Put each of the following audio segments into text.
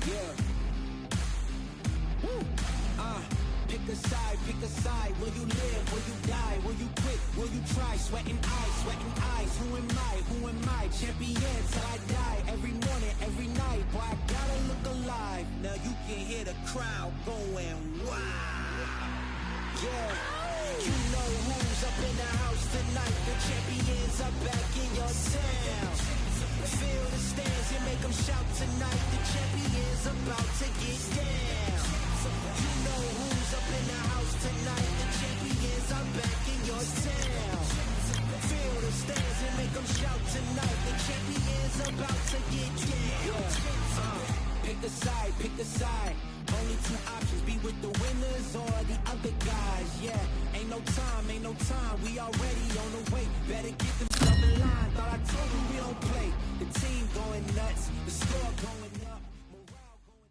Yeah. Pick a side. Will you live? Will you die? Will you quit? Will you try? Sweating eyes. Who am I? Champion till I die. Every morning, every night. Boy, I gotta look alive. Now you can hear the crowd going wow. Yeah. You know who's up in the house tonight. The champions are back in your town. Feel the stands and make them shout tonight. The champions about to get down. You know who's up in the house tonight. The champions are back in your town. Feel the stands and make them shout tonight. The champions about to get down. Pick a side. Only two options, be with the winners or the other guys. Yeah, ain't no time. We already on the way. Better get them stuff in line. Thought I told you we don't play. The team going nuts, the score going up, morale going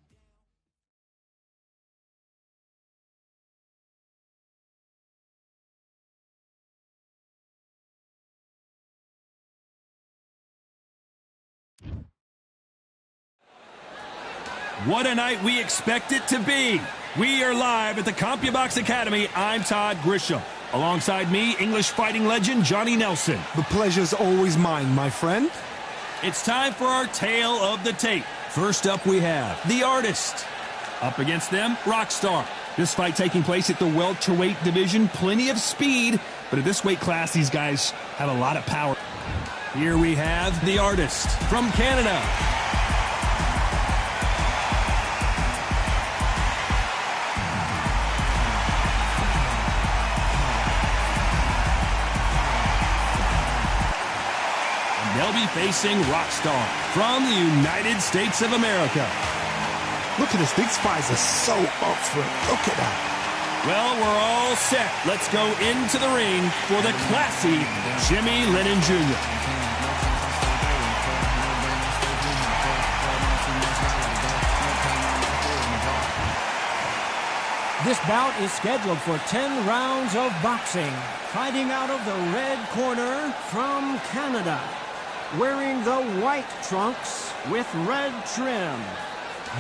down. What a night we expect it to be. We are live at the CompuBox Academy. I'm Todd Grisham. Alongside me, English fighting legend Johnny Nelson. The pleasure's always mine, my friend. It's time for our tale of the tape. First up, we have The Artist. Up against them, Rockstar. This fight taking place at the welterweight division. Plenty of speed, but at this weight class, these guys have a lot of power. Here we have The Artist from Canada. They'll be facing Rockstar from the United States of America. Look at this. These guys are so up for it. Look at that. Well, we're all set. Let's go into the ring for the classy Jimmy Lennon Jr. This bout is scheduled for 10 rounds of boxing. Fighting out of the red corner from Canada. Wearing the white trunks with red trim,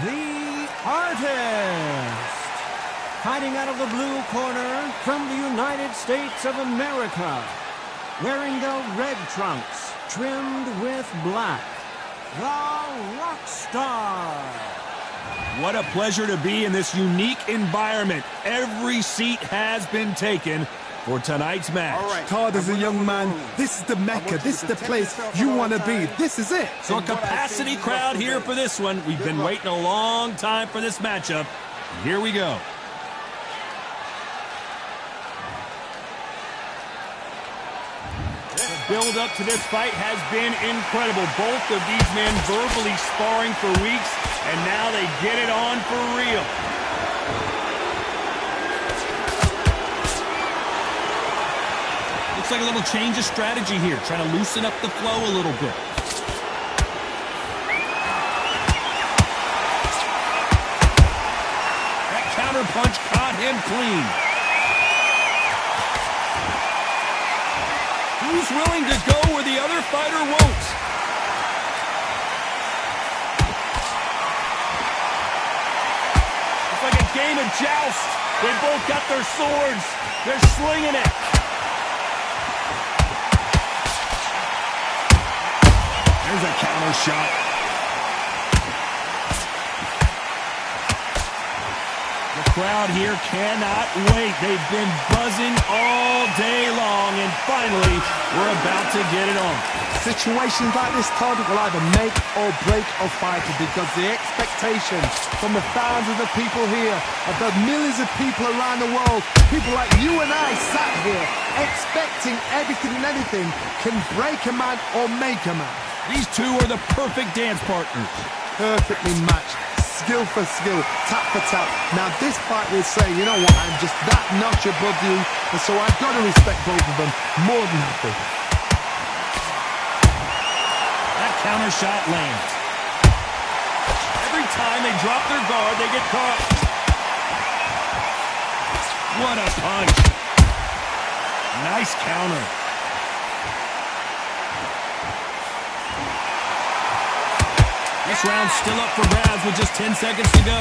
The Artist. Fighting out of the blue corner from the United States of America. Wearing the red trunks trimmed with black, the Rockstar. What a pleasure to be in this unique environment. Every seat has been taken for tonight's match. All right. Todd, as a young man, this is the Mecca. This is the place you want to be. This is it. So a capacity crowd here for this one. We've been waiting a long time for this matchup. Here we go. The build up to this fight has been incredible. Both of these men verbally sparring for weeks, and now they get it on for real. Looks like a little change of strategy here, trying to loosen up the flow a little bit. That counter punch caught him clean. Who's willing to go where the other fighter won't? It's like a game of joust. They both got their swords. They're slinging it. There's a counter shot. The crowd here cannot wait. They've been buzzing all day long, and finally, we're about to get it on. Situations like this, Todd, will either make or break a fighter, because the expectations from the fans of the people here, of the millions of people around the world, people like you and I sat here expecting everything and anything, can break a man or make a man. These two are the perfect dance partners. Perfectly matched, skill for skill, tap for tap. Now this fight will say, you know what, I'm just that notch above you, and so I've got to respect both of them more than happy. That counter shot lands. Every time they drop their guard, they get caught. What a punch. Nice counter. This round's still up for grabs with just 10 seconds to go.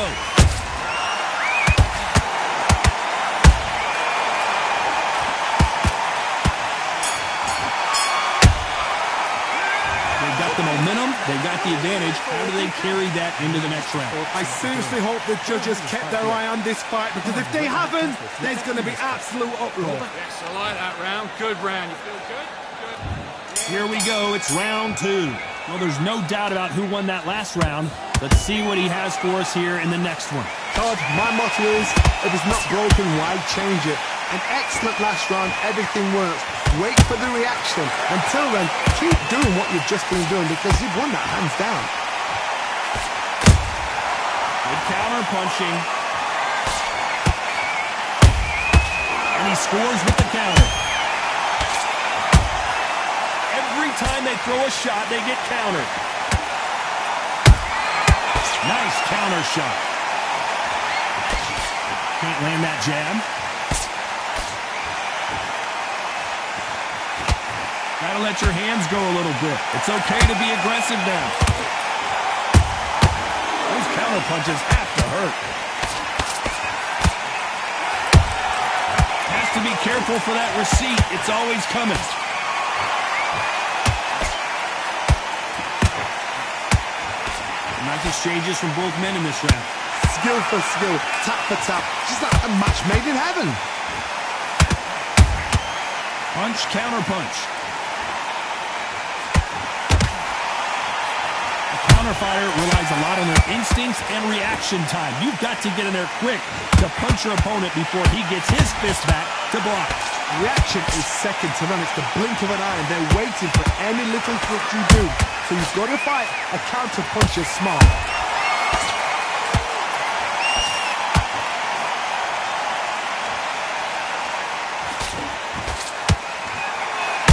They've got the momentum, they've got the advantage. How do they carry that into the next round? I seriously hope the judges kept their eye on this fight, because if they haven't, there's going to be absolute uproar. Yes, I like that round. Good round. You feel good? Good. Here we go, it's round 2. Well, there's no doubt about who won that last round. Let's see what he has for us here in the next one. Todd, my motto is, if it's not broken, why change it? An excellent last round, everything works. Wait for the reaction. Until then, keep doing what you've just been doing, because you've won that hands down. Good counter punching. And he scores with the counter. Every time they throw a shot, they get countered. Nice counter shot. Can't land that jab. Gotta let your hands go a little bit. It's okay to be aggressive now. Those counter punches have to hurt. Has to be careful for that receipt. It's always coming. Nice exchanges from both men in this round. Skill for skill, tap for tap. Just like a match made in heaven. Punch, counter punch. A counter fighter relies a lot on their instincts and reaction time. You've got to get in there quick to punch your opponent before he gets his fist back to block. Reaction is second to none. It's the blink of an eye, and they're waiting for any little trick you do. So you've got to fight a counter puncher smart.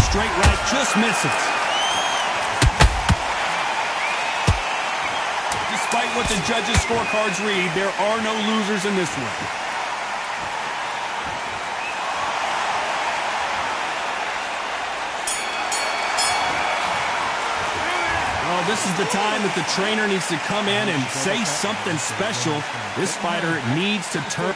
Straight right, just misses. Despite what the judges' scorecards read, there are no losers in this one. Well, this is the time that the trainer needs to come in and say something special. This fighter needs to turn.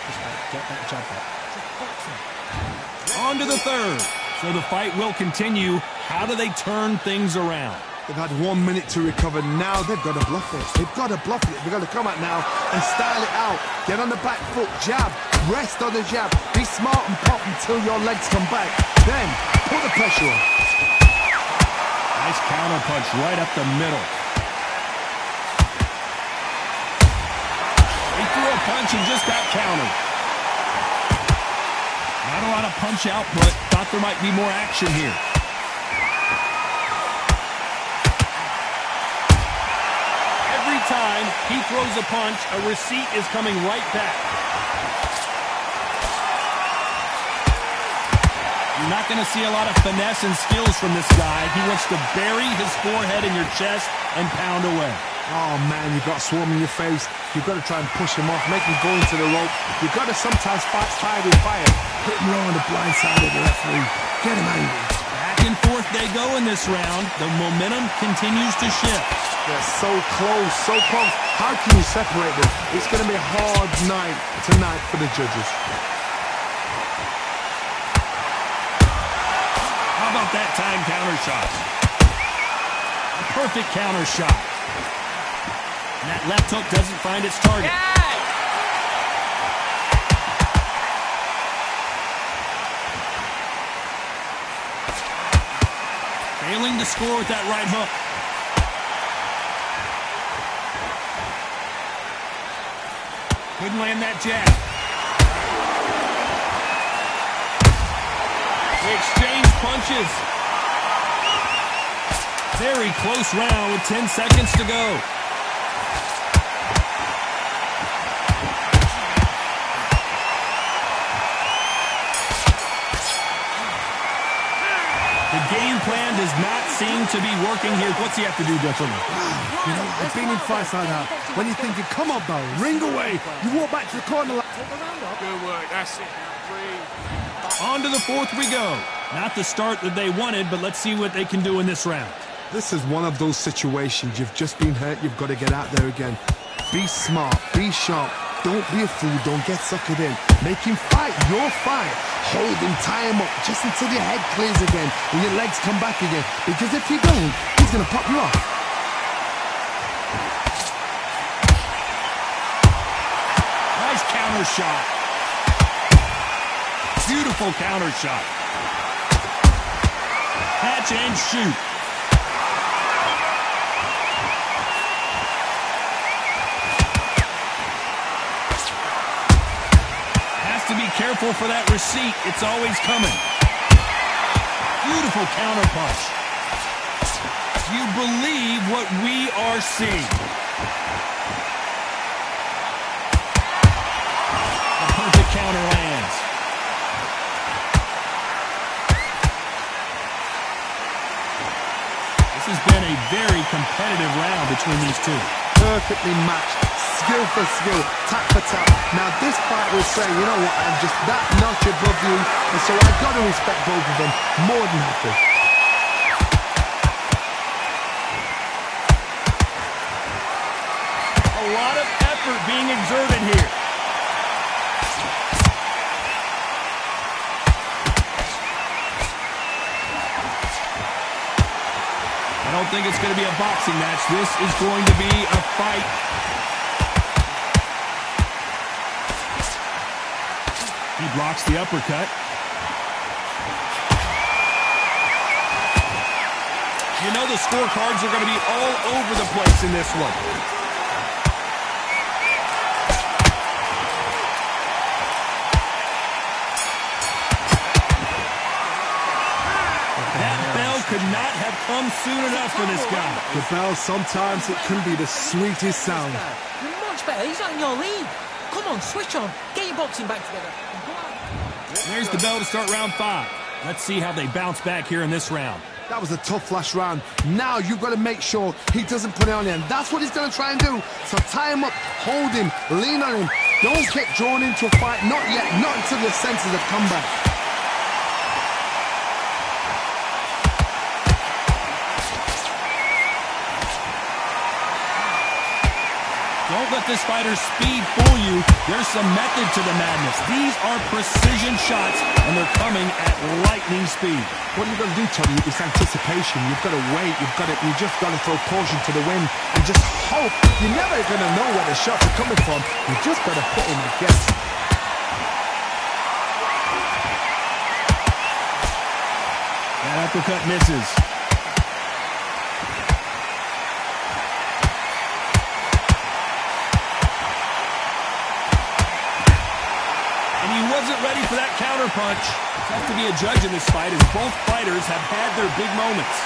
On to the third. So the fight will continue. How do they turn things around? They've had 1 minute to recover. Now they've got to bluff it. They've got to bluff it. They've got to come out now and style it out. Get on the back foot, jab, rest on the jab. Be smart and pop until your legs come back. Then put the pressure on. Nice counter punch right up the middle. He threw a punch and just got countered. Not a lot of punch output. Thought there might be more action here. Every time he throws a punch, a receipt is coming right back. You're not going to see a lot of finesse and skills from this guy. He wants to bury his forehead in your chest and pound away. Oh, man, you've got swarm in your face. You've got to try and push him off, make him go into the rope. You've got to sometimes fight fire with fire. Hit him low on the blind side of the referee. Get him angry. Back and forth they go in this round. The momentum continues to shift. They're so close, so close. How can you separate them? It's going to be a hard night tonight for the judges. How about that time counter shot? A perfect counter shot. And that left hook doesn't find its target. Failing to score with that right hook. Couldn't land that jab. They exchange punches. Very close round with 10 seconds to go. The game plan does not seem to be working here. What's he have to do differently? You know, I've been in fights like that. When you're thinking, come on, Barry, ring away. You walk back to the corner. Good work. That's it. Now, On to the fourth we go. Not the start that they wanted, but let's see what they can do in this round. This is one of those situations. You've just been hurt. You've got to get out there again. Be smart. Be sharp. Don't be a fool. Don't get suckered in. Make him fight your fight. Hold him, tie him up just until your head clears again and your legs come back again. Because if you don't, he's going to pop you off. Nice counter shot. Beautiful counter shot. Catch and shoot. Has to be careful for that receipt. It's always coming. Beautiful counter punch. You believe what we are seeing. The perfect counter lands. This has been a very competitive round between these two. Perfectly matched, skill for skill, tap for tap. Now this fight will say, you know what, I'm just that notch above you, and so I've got to respect both of them more than happy. A lot of effort being exerted here. I don't think it's going to be a boxing match. This is going to be a fight. He blocks the uppercut. You know the scorecards are going to be all over the place in this one. Could not have come soon enough for this guy. The bell, sometimes it can be the sweetest sound. You're much better. He's not in your league. Come on, switch on. Get your boxing back together. There's the bell to start round 5. Let's see how they bounce back here in this round. That was a tough last round. Now you've got to make sure he doesn't put it on you, and that's what he's going to try and do. So tie him up, hold him, lean on him. Don't get drawn into a fight. Not yet. Not until your senses have come back. Don't let this fighter's speed fool you. There's some method to the madness. These are precision shots, and they're coming at lightning speed. What you've got to do, Tony, is anticipation. You've got to wait. You just got to throw caution to the wind and just hope. You're never going to know where the shots are coming from. You just got to put in a guess. That uppercut misses. Wasn't ready for that counter punch. Has to be a judge in this fight as both fighters have had their big moments.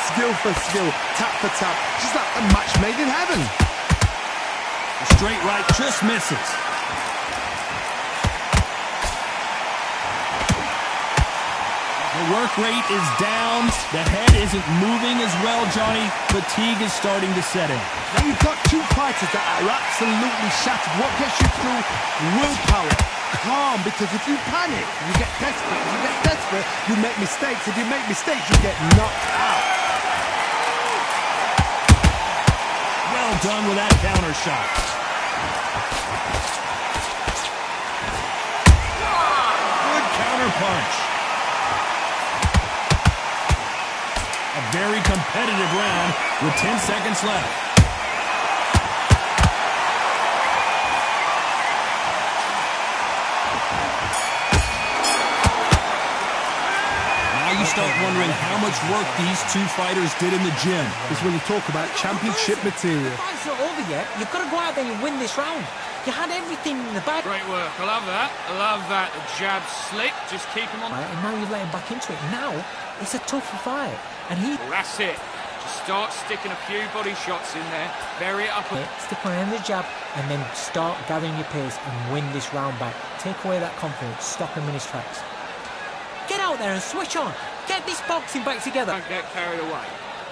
Skill for skill, tap for tap, just like a match made in heaven. The straight right just misses. The work rate is down. The head isn't moving as well, Johnny. Fatigue is starting to set in. Now you've got two fighters that are absolutely shattered. What gets you through? Willpower. Calm, because if you panic, you get desperate. If you get desperate, you make mistakes. If you make mistakes, you get knocked out. Well done with that counter shot. Good counter punch. A very competitive round with 10 seconds left. You start wondering how much work these two fighters did in the gym. This is when you talk about championship material. The fight's not over yet. You've got to go out there and win this round. You had everything in the bag. Great work. I love that. I love that. The jab slick. Just keep him on. Right, and now you've let him back into it. Now, it's a tougher fight. And he... Well, that's it. Just start sticking a few body shots in there. Bury it up. Stick on the jab and then start gathering your pace and win this round back. Take away that confidence. Stop him in his tracks. Get out there and switch on. Get this boxing back together. Don't get carried away.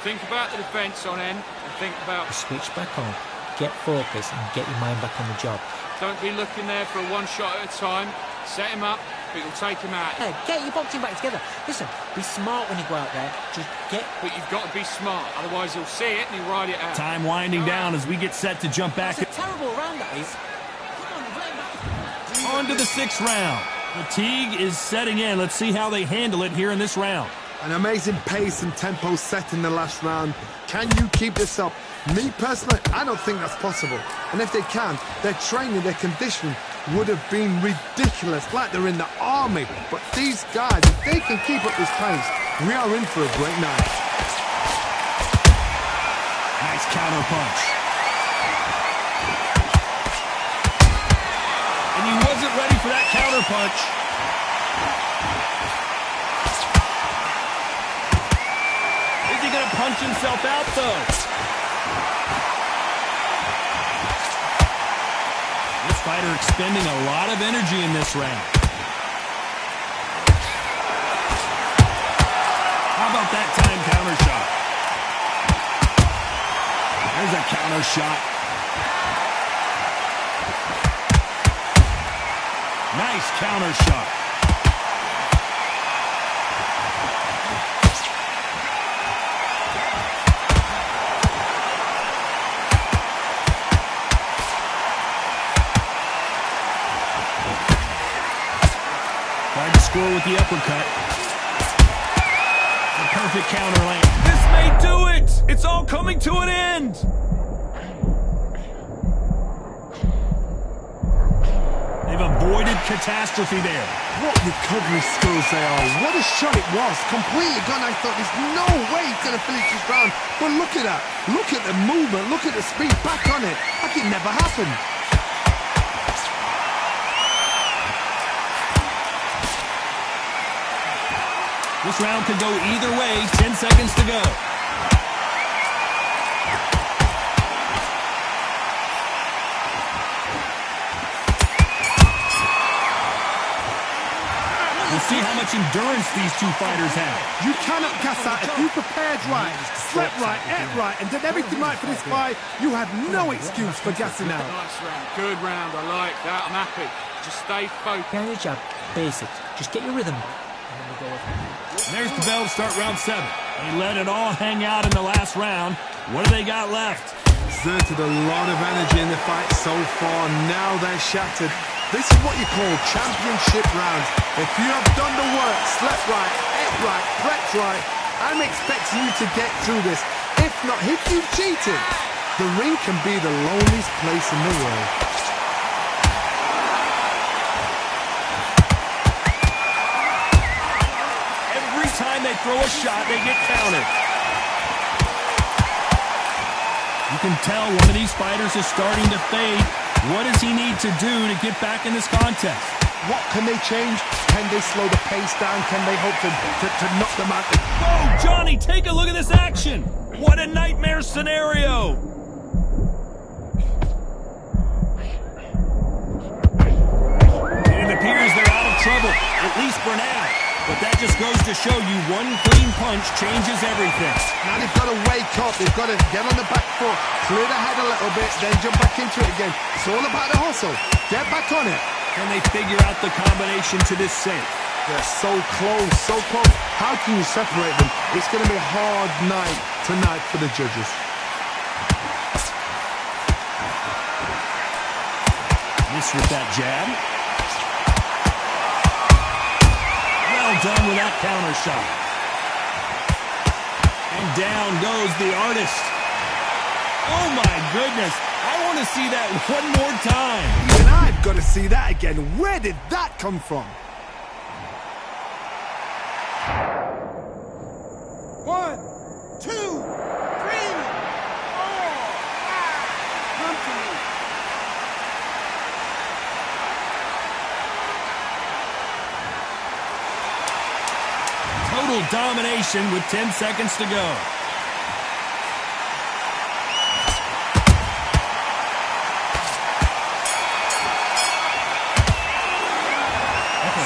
Think about the defence on end and think about... Switch back on. Get focused and get your mind back on the job. Don't be looking there for a one shot at a time. Set him up. It'll take him out. Hey, get your boxing back together. Listen, be smart when you go out there. Just get... But you've got to be smart, otherwise he'll see it and he'll ride it out. Time winding down as we get set to jump back. It's a terrible round, that is. Come on, play back. On to the 6th round. Fatigue is setting in. Let's see how they handle it here in this round. An amazing pace and tempo set in the last round. Can you keep this up? Me personally, I don't think that's possible. And if they can, their training, their conditioning would have been ridiculous, like they're in the army. But these guys, if they can keep up this pace, we are in for a great night. Nice counter punch. And he wasn't ready for that counter punch. Is he going to punch himself out, though? This fighter expending a lot of energy in this round. How about that time counter shot? There's a counter shot. Nice counter shot. Tried to score with the uppercut. The perfect counter lane. This may do it! It's all coming to an end! They've avoided catastrophe there. What recovery skills they are. What a shot it was. Completely gone. I thought there's no way he's going to finish this round. But look at that. Look at the movement. Look at the speed. Back on it. Like it never happened. This round could go either way. 10 seconds to go. We'll see how much endurance these two fighters have. You cannot gas out. If you prepared right, slept right, ate right, and did everything right for this fight, you have no excuse for gassing out. Nice round. Good round. I like that. I'm happy. Just stay focused. Carry your jab, basics. Just get your rhythm back. And then we'll go with it. There's the bell to start round 7. They let it all hang out in the last round. What do they got left? Exerted a lot of energy in the fight so far. Now they're shattered. This is what you call championship rounds. If you have done the work, slept right, ate right, prepped right, I'm expecting you to get through this. If not, if you've cheated, the ring can be the loneliest place in the world. Every time they throw a shot, they get countered. You can tell one of these fighters is starting to fade. What does he need to do to get back in this contest? What can they change? Can they slow the pace down? Can they hope to knock them out? Oh, Johnny, take a look at this action. What a nightmare scenario. It appears they're out of trouble, at least for now. But that just goes to show you one clean punch changes everything. Now they've got to wake up. They've got to get on the back foot, clear the head a little bit, then jump back into it again. It's all about the hustle. Get back on it. Can they figure out the combination to this safe? They're so close, so close. How can you separate them? It's going to be a hard night tonight for the judges. Miss with that jab. Well done with that counter shot. And down goes the artist. Oh my goodness. I want to see that one more time. Even I've got to see that again. Where did that come from? 1, 2, 3, 4, 5. Come to me. Total domination with 10 seconds to go.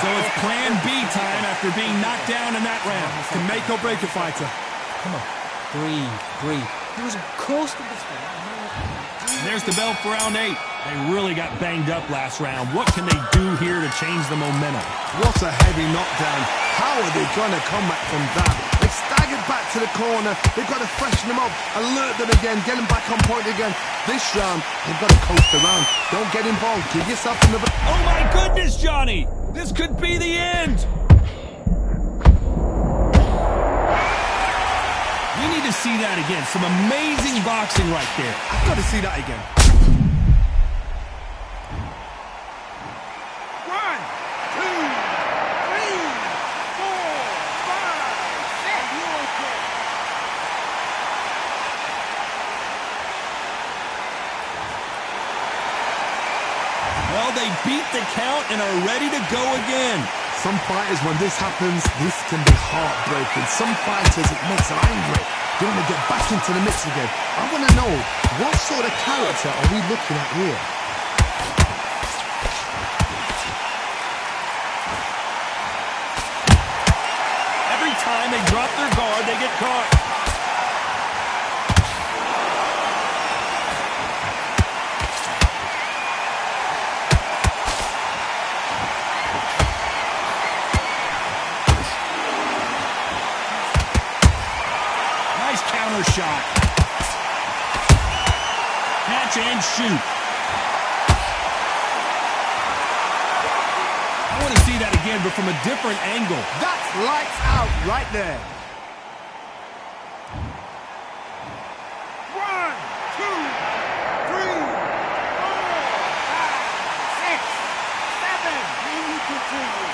So it's plan B time after being knocked down in that round. Can make or break a fighter. Come on. Breathe, breathe. He was close to this fight. And there's the bell for round 8. They really got banged up last round. What can they do here to change the momentum? What a heavy knockdown. How are they going to come back from that? They've staggered back to the corner. They've got to freshen them up, alert them again, get them back on point again. This round, they've got to coast around. Don't get involved. Give yourself another... Oh my goodness, Johnny! This could be the end! We need to see that again. Some amazing boxing right there. I've got to see that again. Well, they beat the count and are ready to go again. Some fighters, when this happens, this can be heartbreaking. Some fighters, it makes them angry. They want to get back into the mix again. I want to know, what sort of character are we looking at here? Every time they drop their guard, they get caught. Counter shot. Catch and shoot. I want to see that again, but from a different angle. That's lights out right there. 1, 2, 3, 4, 5, 6, 7. And you continue.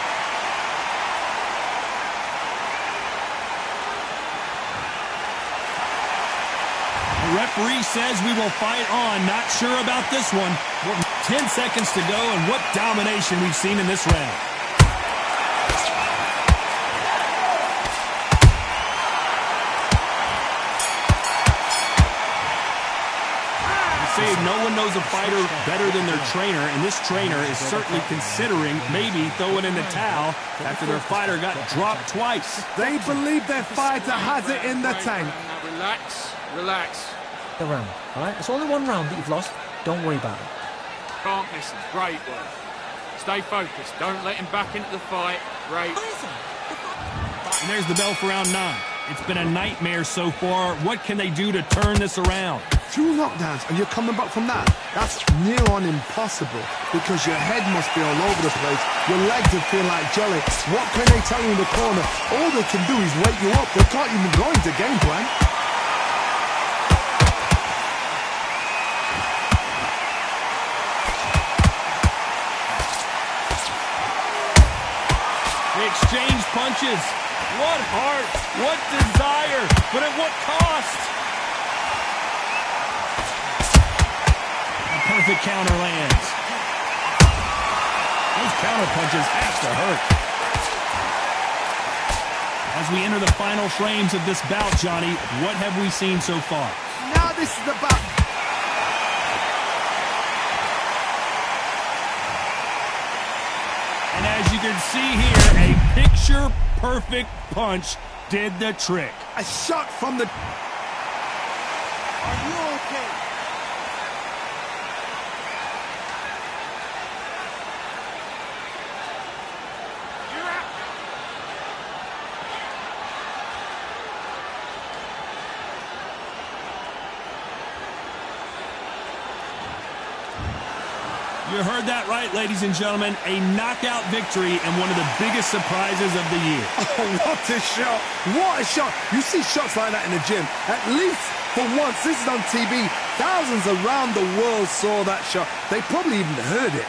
The referee says we will fight on. Not sure about this one. 10 seconds to go, and what domination we've seen in this round. They say no one knows a fighter better than their trainer, and this trainer is certainly considering maybe throwing in the towel after their fighter got dropped twice. They believe their fighter has it in the tank. Relax, relax. The round, all right? It's only one round that you've lost. Don't worry about it. Can't miss him. Great work. Stay focused. Don't let him back into the fight. Great. And there's the bell for round 9. It's been a nightmare so far. What can they do to turn this around? 2 knockdowns and you're coming back from that. That's near on impossible because your head must be all over the place. Your legs will feel like jelly. What can they tell you in the corner? All they can do is wake you up. They can't even go into game plan. They exchange punches. What heart, what desire, but at what cost? A perfect counter lands. Those counter punches have to hurt. As we enter the final frames of this bout, Johnny, what have we seen so far? Now this is the bout. And as you can see here, a picture-perfect punch did the trick. A shot from the... Are you okay? You're out. You heard that right, ladies and gentlemen. A knockout victory and one of the biggest surprises of the year. Oh, what a shot. What a shot. You see shots like that in the gym. At least for once, this is on TV. Thousands around the world saw that shot. They probably even heard it.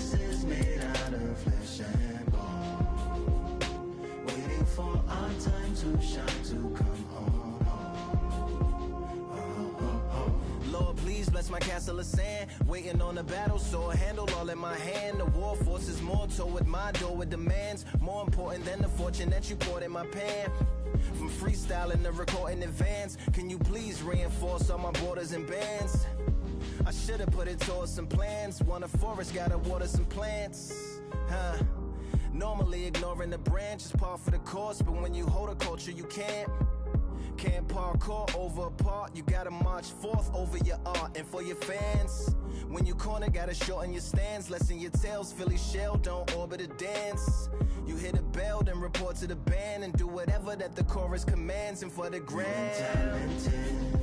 promises made out of flesh and bone, waiting for our time to shine, to come home. Lord, please bless my castle of sand. Waiting on the battle, sword handle all in my hand. The war forces more toward my door with demands more important than the fortune that you poured in my pan. From freestyling to recording advance, can you please reinforce all my borders and bands? I should've put it towards some plans. Want a forest, gotta water some plants. Normally ignoring the branch is par for the course, but when you hold a culture you can't parkour over a part. You gotta march forth over your art and for your fans. When you corner, gotta shorten your stance. Lessen your tails, Philly shell, don't orbit a dance. You hit a bell, then report to the band and do whatever that the chorus commands. And for the grand, talented.